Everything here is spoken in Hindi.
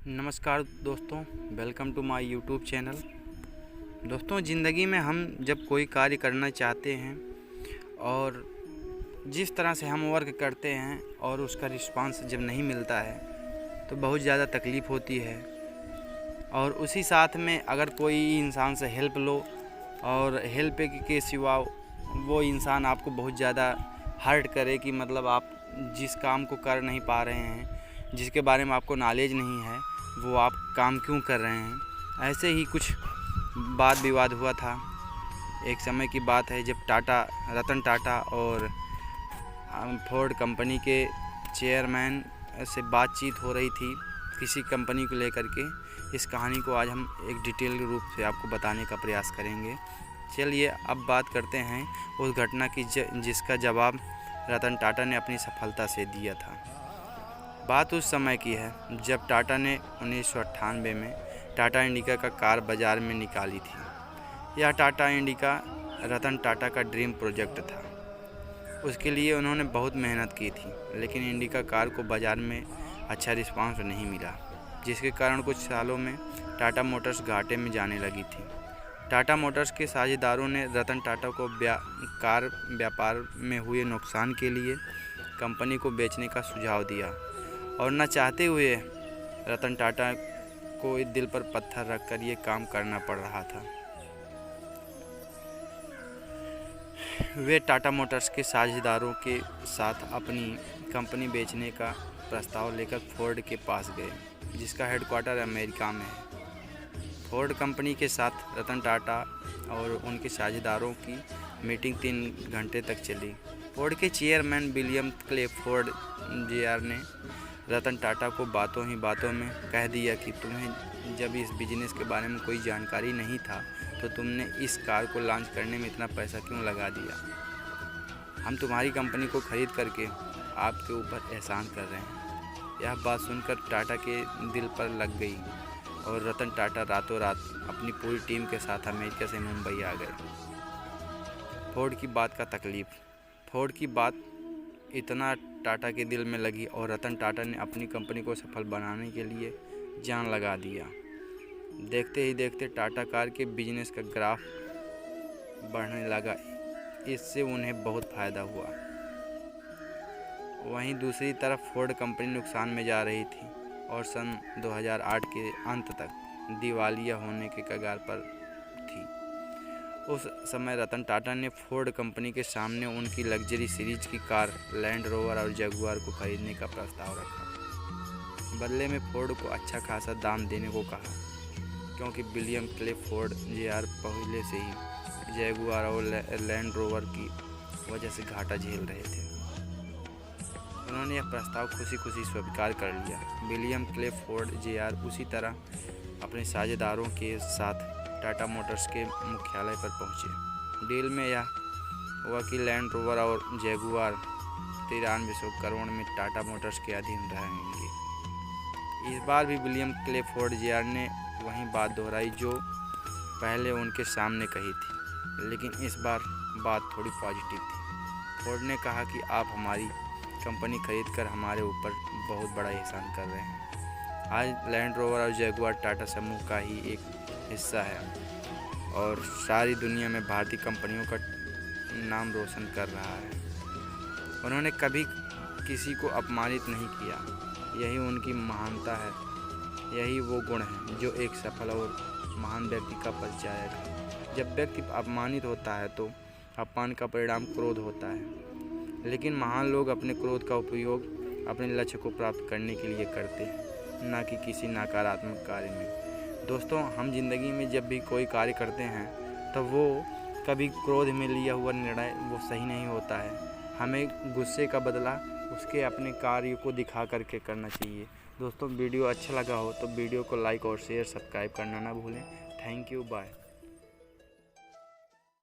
नमस्कार दोस्तों, welcome to my YouTube channel. दोस्तों, ज़िंदगी में हम जब कोई कार्य करना चाहते हैं और जिस तरह से हम वर्क करते हैं और उसका रिस्पांस जब नहीं मिलता है तो बहुत ज़्यादा तकलीफ़ होती है। और उसी साथ में अगर कोई इंसान से हेल्प लो और हेल्प के सिवा वो इंसान आपको बहुत ज़्यादा हर्ट करे कि मतलब आप जिस काम को कर नहीं पा रहे हैं, जिसके बारे में आपको नॉलेज नहीं है, वो आप काम क्यों कर रहे हैं। ऐसे ही कुछ वाद विवाद हुआ था। एक समय की बात है जब रतन टाटा और फोर्ड कंपनी के चेयरमैन से बातचीत हो रही थी किसी कंपनी को लेकर के। इस कहानी को आज हम एक डिटेल रूप से आपको बताने का प्रयास करेंगे। चलिए अब बात करते हैं उस घटना की जिसका जवाब रतन टाटा ने अपनी सफलता से दिया था। बात उस समय की है जब टाटा ने 1998 में टाटा इंडिका का कार बाज़ार में निकाली थी। यह टाटा इंडिका रतन टाटा का ड्रीम प्रोजेक्ट था। उसके लिए उन्होंने बहुत मेहनत की थी, लेकिन इंडिका कार को बाज़ार में अच्छा रिस्पांस नहीं मिला, जिसके कारण कुछ सालों में टाटा मोटर्स घाटे में जाने लगी थी। टाटा मोटर्स के साझेदारों ने रतन टाटा को कार व्यापार में हुए नुकसान के लिए कंपनी को बेचने का सुझाव दिया और न चाहते हुए रतन टाटा को दिल पर पत्थर रखकर ये काम करना पड़ रहा था। वे टाटा मोटर्स के साझेदारों के साथ अपनी कंपनी बेचने का प्रस्ताव लेकर फोर्ड के पास गए, जिसका हेडक्वार्टर अमेरिका में है। फोर्ड कंपनी के साथ रतन टाटा और उनके साझेदारों की मीटिंग 3 घंटे तक चली। फोर्ड के चेयरमैन विलियम क्लेफोर्ड Jr. ने रतन टाटा को बातों ही बातों में कह दिया कि तुम्हें जब इस बिज़नेस के बारे में कोई जानकारी नहीं था तो तुमने इस कार को लॉन्च करने में इतना पैसा क्यों लगा दिया। हम तुम्हारी कंपनी को ख़रीद करके आपके ऊपर एहसान कर रहे हैं। यह बात सुनकर टाटा के दिल पर लग गई और रतन टाटा रातों रात अपनी पूरी टीम के साथ अमेरिका से मुंबई आ गए। फोर्ड की बात का तकलीफ़। फोर्ड की बात इतना टाटा के दिल में लगी और रतन टाटा ने अपनी कंपनी को सफल बनाने के लिए जान लगा दिया। देखते ही देखते टाटा कार के बिजनेस का ग्राफ बढ़ने लगा। इससे उन्हें बहुत फ़ायदा हुआ। वहीं दूसरी तरफ फोर्ड कंपनी नुकसान में जा रही थी और सन 2008 के अंत तक दिवालिया होने के कगार पर थी। उस समय रतन टाटा ने फोर्ड कंपनी के सामने उनकी लग्जरी सीरीज की कार लैंड रोवर और जगुआर को खरीदने का प्रस्ताव रखा। बदले में फोर्ड को अच्छा खासा दाम देने को कहा, क्योंकि विलियम क्लेफोर्ड Jr. पहले से ही जगुआर और लैंड रोवर की वजह से घाटा झेल रहे थे। उन्होंने यह प्रस्ताव खुशी खुशी स्वीकार कर लिया। William Clifford Jr. उसी तरह अपने साझेदारों के साथ टाटा मोटर्स के मुख्यालय पर पहुंचे। डील में यह हुआ कि लैंड रोवर और जगुआर 9300 करोड़ में टाटा मोटर्स के अधीन रहेंगे। इस बार भी विलियम क्लेफोर्ड Jr. ने वही बात दोहराई जो पहले उनके सामने कही थी, लेकिन इस बार बात थोड़ी पॉजिटिव थी। फोर्ड ने कहा कि आप हमारी कंपनी खरीद कर हमारे ऊपर बहुत बड़ा एहसान कर रहे हैं। आज लैंड रोवर और जगुआर टाटा समूह का ही एक हिस्सा है और सारी दुनिया में भारतीय कंपनियों का नाम रोशन कर रहा है। उन्होंने कभी किसी को अपमानित नहीं किया। यही उनकी महानता है। यही वो गुण है जो एक सफल और महान व्यक्ति का परिचायक है। जब व्यक्ति अपमानित होता है तो अपमान का परिणाम क्रोध होता है, लेकिन महान लोग अपने क्रोध का उपयोग अपने लक्ष्य को प्राप्त करने के लिए करते हैं, ना कि किसी नकारात्मक कार्य में। दोस्तों, हम ज़िंदगी में जब भी कोई कार्य करते हैं तो वो कभी क्रोध में लिया हुआ निर्णय वो सही नहीं होता है। हमें गुस्से का बदला उसके अपने कार्य को दिखा करके करना चाहिए। दोस्तों, वीडियो अच्छा लगा हो तो वीडियो को लाइक और शेयर सब्सक्राइब करना ना भूलें। Thank you, bye.